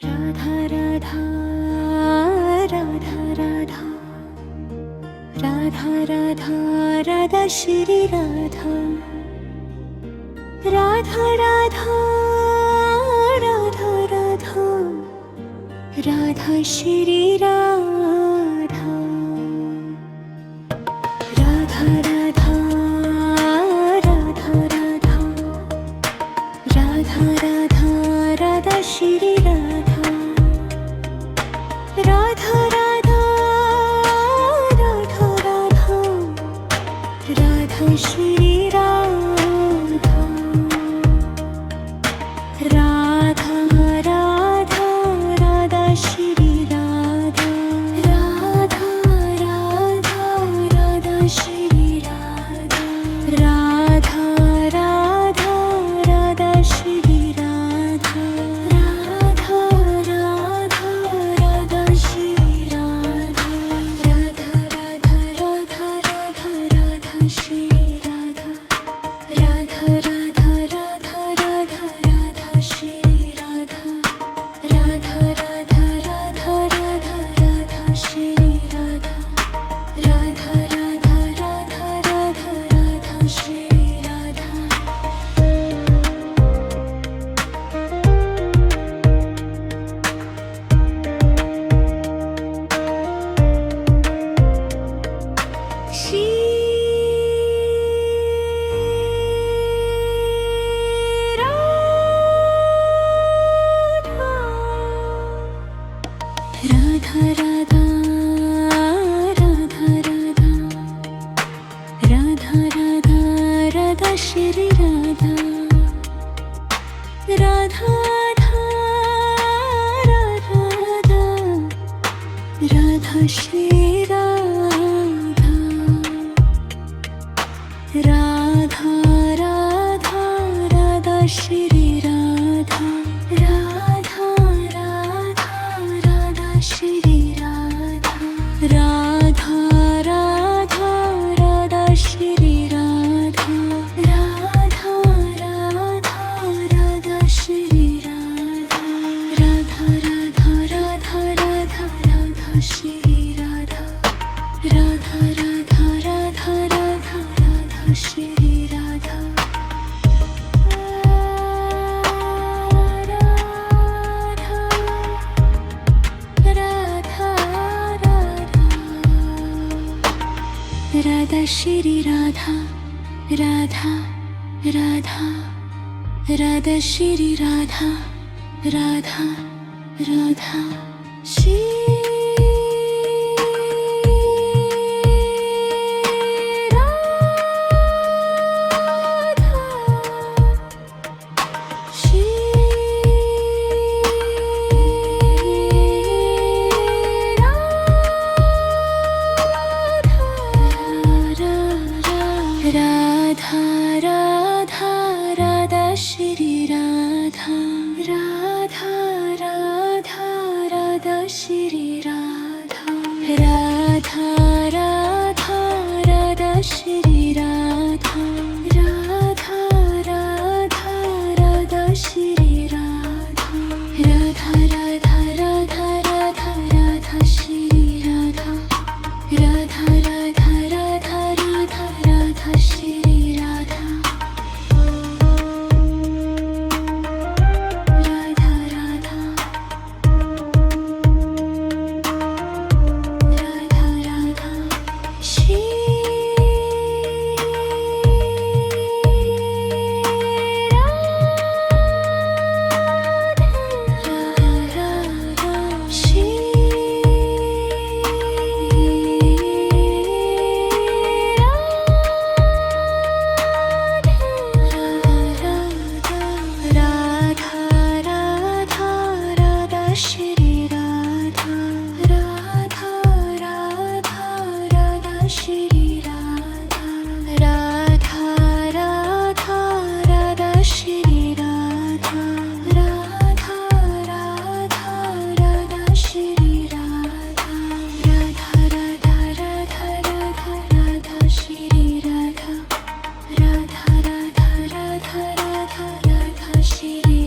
Radha Radha Radha Radha Radha Radha Radha Shri Radha Radha Radha Radha Radha Radha Shri Radha Radha Radha Radha Radha Radha Radha Radha Shri Radha Radha Radha Radha Radha Radha Shri Radha Radha Radha Radha Shri Radha Radha Radha Radha Shri Radha Radha Radha Radha Shri Radha Radha Radha Radha Shri Radha Radha Radha Radha Radha Radha Shri Radha Radha Radha Radha Radha Radha Shri Radha Radha Radha Radha Radha Radha Shri Radha Radha Radha Radha Radha Radha Shri Radha Shri Radha Radha Radha Radha Radha Radha Radha Shri Radha Radha Radha Radha Radha Shri Radha Radha Radha Radha Shri Radha Radha Radha Radha Shri Radha Radha Radha Radha Shri Radha Radha Radha Radha Shri Radha Radha Radha Radha Radha Radha Shri Radha Radha Radha Radha Radha Radha Shri Radha Radha Shri Radha Radha Radha Radha Shri Radha Radha Radha Shri Radha Radha Radha Shri Radha Radha Radha Radha Shri Radha Radha Radha Radha Shri Radha Radha Radha Radha Shri Radha Radha Radha Radha Radha Radha Shri Radha Radha Radha Radha Radha Radha Shri Radha Radha Radha Radha Radha Shri Radha Radha Shri Radha Radha Radha Shri Radha Radha Radha Radha Shri Radha Radha Radha Radha Shri Radha Radha Radha Radha Shri Radha Radha Radha Radha Radha Radha Shri Radha Radha Radha Radha Radha Radha Shri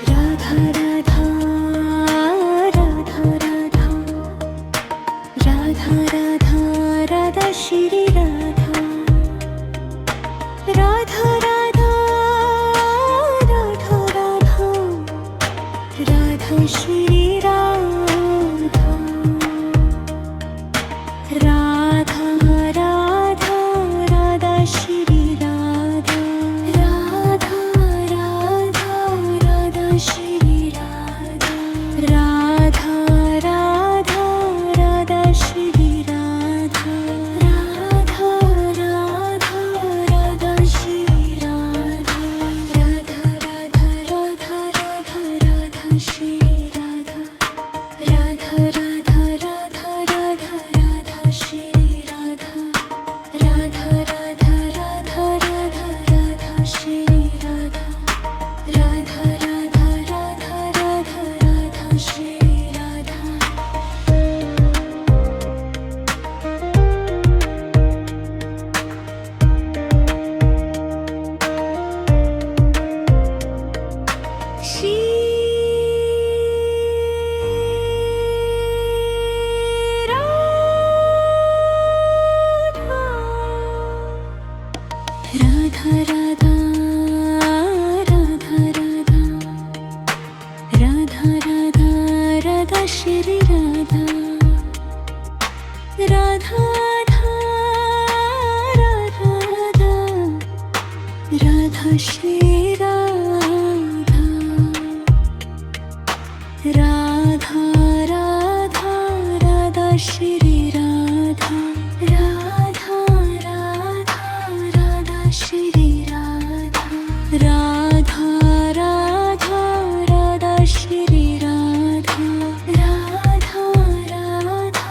Radha Radha Radha Radha Radha Radha Radha Radha Shri Radha Radha Radha Radha Radha Radha Shri Radha Radha Radha Radha Shri Radha Radha Radha Radha Shri Radha Radha Radha Radha Shri Radha Radha Radha Radha Shri Radha Radha Radha Radha Radha Radha Shri Radha Radha Radha Radha Radha Radha Shri Radha Radha Radha Radha Radha Radha Shri Radha Radha Radha Radha Radha Radha Shri Radha Shri Radha Radha Radha Radha Radha Radha Radha Shri Radha Radha Radha Radha Radha Shri Radha Radha Radha Radha Shri Radha Radha Radha Radha Shri Radha Radha Radha Radha Shri Radha Radha Radha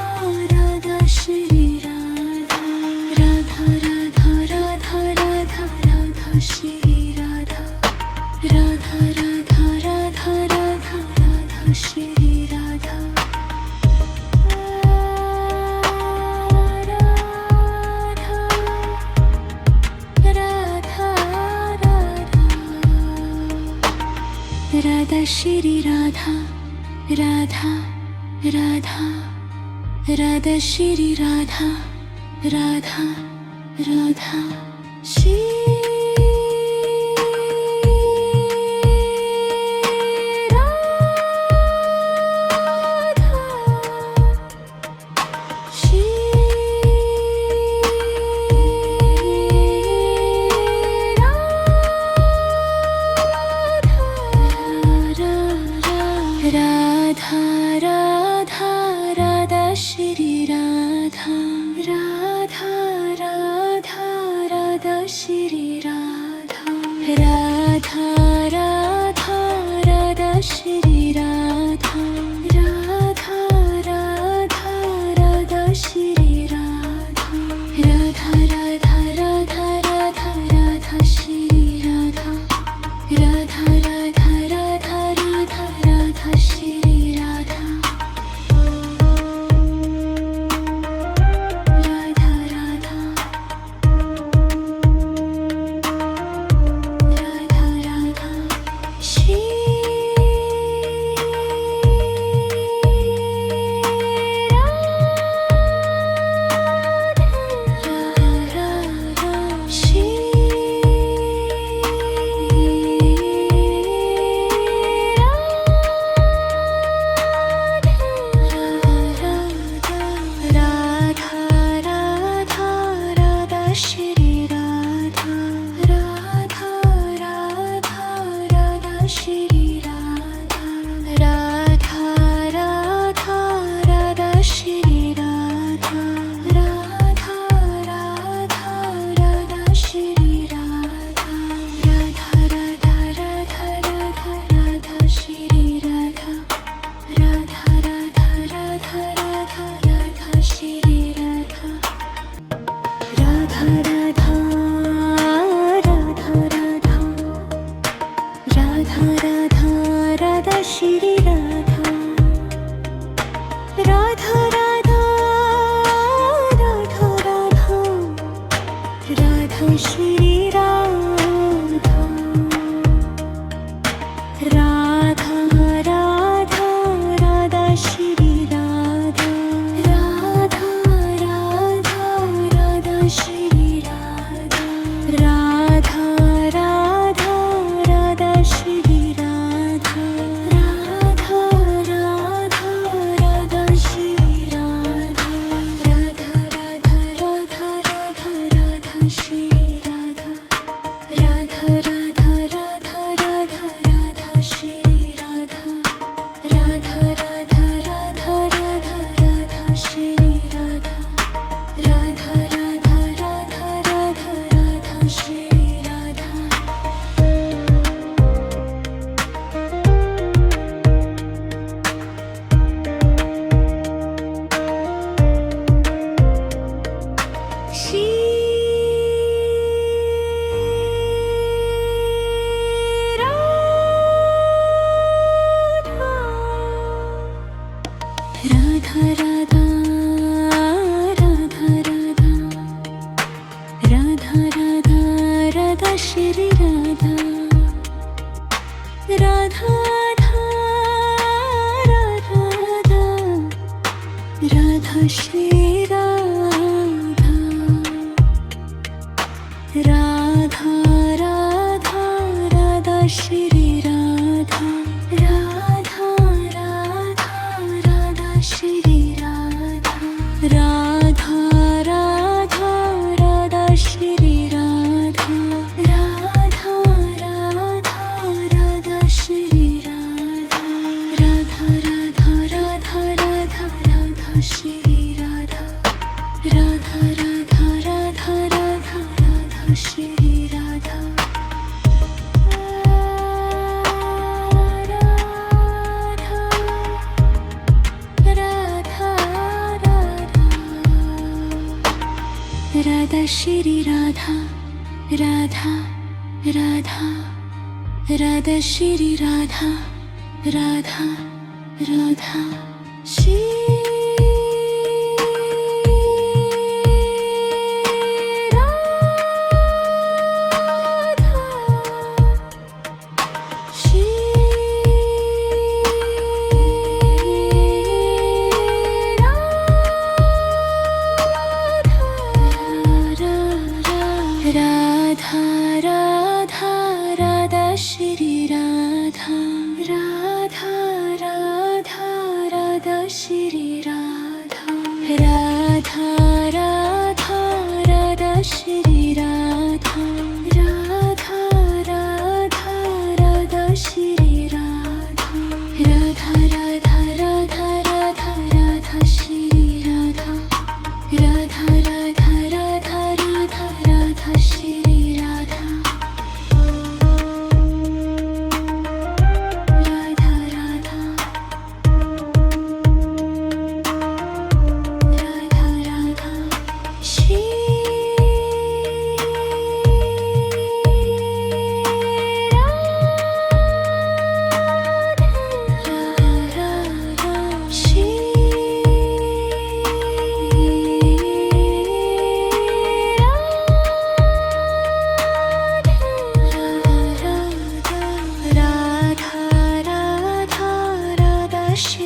Radha Shri Radha Radha Radha Radha Radha Radha Shri Radha Radha Radha Radha Radha Radha Shri Radha Radha Shri Radha Radha Radha Radha Shri Radha Radha Radha Shri Radha Radha Radha Shri Radha Radha Radha Radha Shri Radha Radha Radha Radha Shri Radha Radha Radha Radha Shri Radha Radha Radha Radha Radha Radha Shri Radha Radha Radha Radha Radha Radha Shri Radha Radha Radha Radha Radha Shri Radha Radha Shri Shri Radha Radha Radha Radha Shri Radha Radha Radha Radha Shri Radha Radha Radha Radha Shri Radha Radha Radha Radha Radha Radha Shri Radha Radha Radha Radha Radha Radha Shri Radha Radha Radha Radha Radha Radha Radha Radha Shri Radha Radha Radha Radha Radha Radha Shri Radha Radha Shri Radha Radha Radha Radha Shri Radha Radha Radha Radha Shri Radha Radha Radha Radha Shri Radha Radha Radha Radha Shri Radha Radha Radha Radha Radha Radha Shri Radha Radha Radha Radha Radha Radha Shri Radha Radha Shri Radha Radha Radha Radha Shri Radha Radha Radha Shri Radha Radha Radha Shri Radha Radha Radha Radha Shri Radha Radha Radha Radha Shri Radha Radha Radha Radha Shri Radha Radha Radha Radha Radha Radha Shri Radha Radha Radha Radha Radha Radha Shri Radha Radha Radha Radha Radha Shri Radha Radha Shri Radha Radha Radha Shri